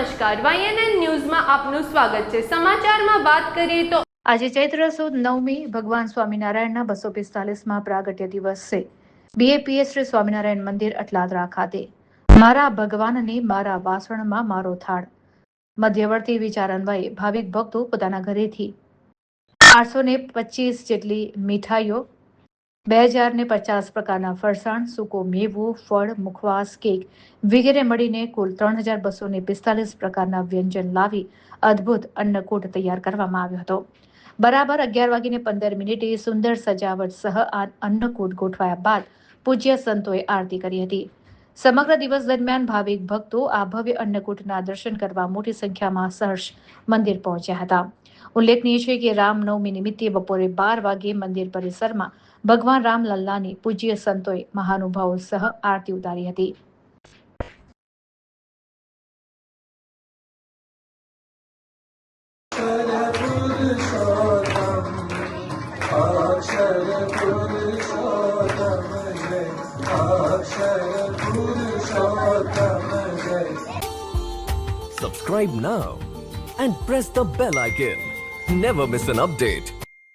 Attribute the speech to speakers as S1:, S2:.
S1: નમસ્કાર, YNN ન્યૂઝમાં આપનું સ્વાગત છે। સમાચારમાં વાત કરીએ તો
S2: આજે ચૈત્ર સુદ 9મી ભગવાન સ્વામિનારાયણના 245માં પ્રાગટ્ય દિવસ છે। BAPS શ્રી સ્વામિનારાયણ મંદિર અટલાદરા ખાતે મારા ભગવાનને મારા વાસણમાં મારો થાળ મધ્યવર્તી વિચાર અન્વયે ભાવિક ભક્તો પોતાના ઘરેથી 825 જેટલી મીઠાઈઓ, 2050 પ્રકારના ફરસાણ, સૂકો મેવો, ફળ, મુખવાસ, કેક વગેરે મળીને કુલ 3245 પ્રકારના વ્યંજન લાવી અદ્ભુત અન્નકૂટ તૈયાર કરવામાં આવ્યો હતો। બરાબર 11:15 સુંદર સજાવટ સહ આ અન્નકૂટ ગોઠવાયા બાદ પૂજ્ય સંતોએ આરતી કરી હતી। સમગ્ર દિવસ દરમિયાન ભાવિક ભક્તો આ ભવ્ય અન્નકૂટના દર્શન કરવા મોટી સંખ્યામાં સહર્ષ મંદિર પહોંચ્યા હતા। ઉલ્લેખનીય છે કે રામનવમી નિમિત્તે બપોરે 12 વાગે મંદિર પરિસરમાં ભગવાન રામલલ્લાની પૂજ્ય સંતોએ મહાનુભાવો સહ આરતી ઉતારી હતી।
S3: Subscribe now and press the bell icon. Never miss an update.